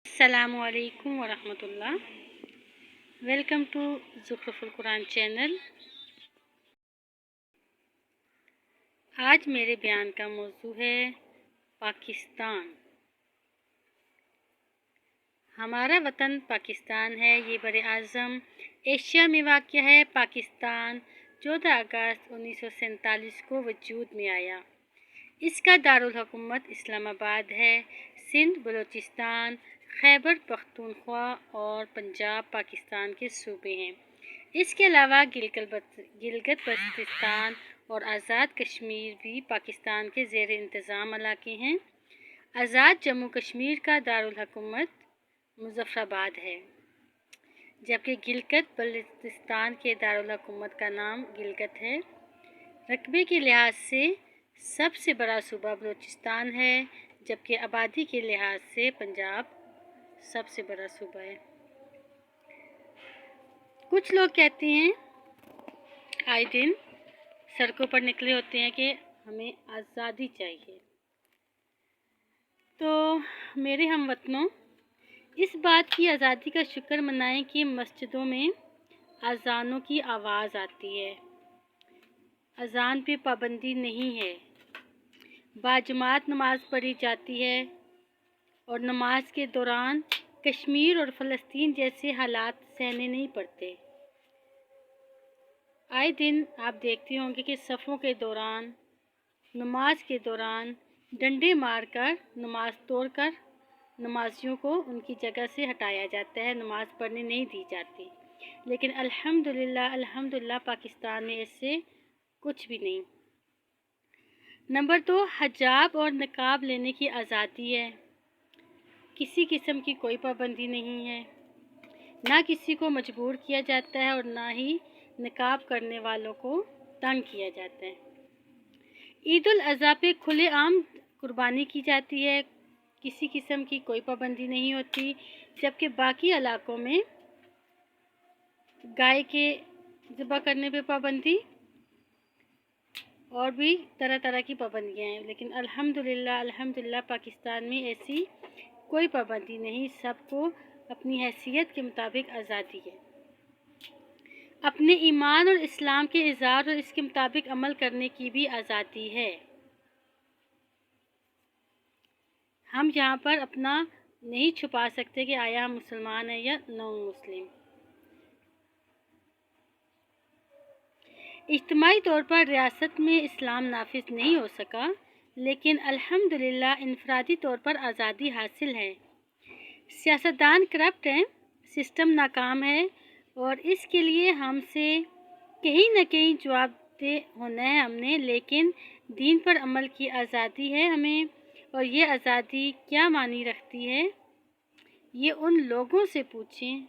अस्सलामु अलैकुम वरहमतुल्लाह। वेलकम टू ज़ुख़्रुफ़ुल कुरान चैनल। आज मेरे बयान का मौजू है पाकिस्तान। हमारा वतन पाकिस्तान है। ये बर आज़म एशिया में वाक़ है। पाकिस्तान 14 अगस्त 1947 को वजूद में आया। इसका दारुल हुकूमत इस्लामाबाद है। सिंध, बलूचिस्तान, खैबर पख्तूनख्वा और पंजाब पाकिस्तान के सूबे हैं। इसके अलावा गिलगित बल्तिस्तान और आज़ाद कश्मीर भी पाकिस्तान के ज़ेर इंतज़ाम इलाके हैं। आज़ाद जम्मू कश्मीर का दारुल हुकूमत मुज़फ़्फ़राबाद है, जबकि गिलगित बल्तिस्तान के दारुल हुकूमत का नाम गिलगित है। रकबे के लिहाज से सबसे बड़ा सूबा बलूचिस्तान है, जबकि आबादी के लिहाज से पंजाब सबसे बड़ा सूबा है। कुछ लोग कहते हैं, आए दिन सड़कों पर निकले होते हैं कि हमें आज़ादी चाहिए। तो मेरे हमवतनों, इस बात की आज़ादी का शुक्र मनाएं कि मस्जिदों में अज़ानों की आवाज़ आती है। अज़ान पे पाबंदी नहीं है। बाजमात नमाज पढ़ी जाती है और नमाज के दौरान कश्मीर और फ़लस्तीन जैसे हालात सहने नहीं पड़ते। आए दिन आप देखते होंगे कि सफ़ों के दौरान, नमाज के दौरान डंडे मारकर नमाज तोड़कर नमाजियों को उनकी जगह से हटाया जाता है, नमाज पढ़ने नहीं दी जाती। लेकिन अल्हम्दुलिल्लाह पाकिस्तान में इससे कुछ भी नहीं। नंबर 2, हिजाब और निकाब लेने की आज़ादी है। किसी किस्म की कोई पाबंदी नहीं है। ना किसी को मजबूर किया जाता है और ना ही निकाब करने वालों को तंग किया जाता है। ईद उल अज़हा पे खुलेआम कुर्बानी की जाती है। किसी किस्म की कोई पाबंदी नहीं होती, जबकि बाकी इलाकों में गाय के ज़िबा करने पे पाबंदी और भी तरह तरह की पाबंदियाँ हैं। लेकिन अल्हम्दुलिल्लाह पाकिस्तान में ऐसी कोई पाबंदी नहीं। सबको अपनी हैसियत के मुताबिक आज़ादी है। अपने ईमान और इस्लाम के इज़हार और इसके मुताबिक अमल करने की भी आज़ादी है। हम यहाँ पर अपना नहीं छुपा सकते कि आया हम मुसलमान हैं या नॉन मुस्लिम। इज्तिमाई तौर पर रियासत में इस्लाम नाफिज नहीं हो सका, लेकिन अल्हम्दुलिल्लाह इनफरादी तौर पर आज़ादी हासिल है। सियासतदान करप्ट हैं, सिस्टम नाकाम है और इसके लिए हमसे कहीं न कहीं जवाबदेह होना है हमने। लेकिन दीन पर अमल की आज़ादी है हमें, और ये आज़ादी क्या मानी रखती है, ये उन लोगों से पूछें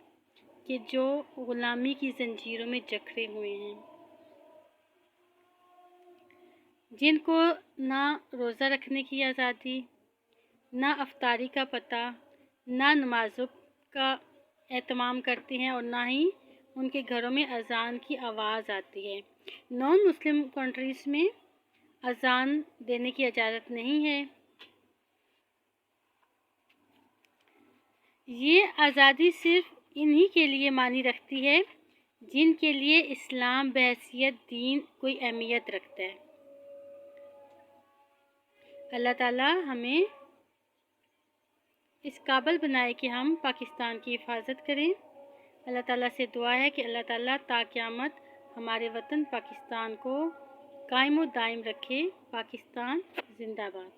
कि जो ग़ुलामी की ज़ंजीरों में जकड़े हुए हैं, जिनको ना रोज़ा रखने की आज़ादी, ना अफ्तारी का पता, ना नमाज़ों का एहतमाम करते हैं और ना ही उनके घरों में अज़ान की आवाज़ आती है। नॉन मुस्लिम कंट्रीज़ में अज़ान देने की इजाज़त नहीं है। ये आज़ादी सिर्फ़ इन्हीं के लिए मानी रखती है जिनके लिए इस्लाम बहैसियत दीन कोई अहमियत रखता है। अल्लाह ताला हमें इस काबिल बनाए कि हम पाकिस्तान की हिफाजत करें। अल्लाह ताला से दुआ है कि अल्लाह ताला ता क़यामत हमारे वतन पाकिस्तान को कायम व दायम रखे। पाकिस्तान ज़िंदाबाद।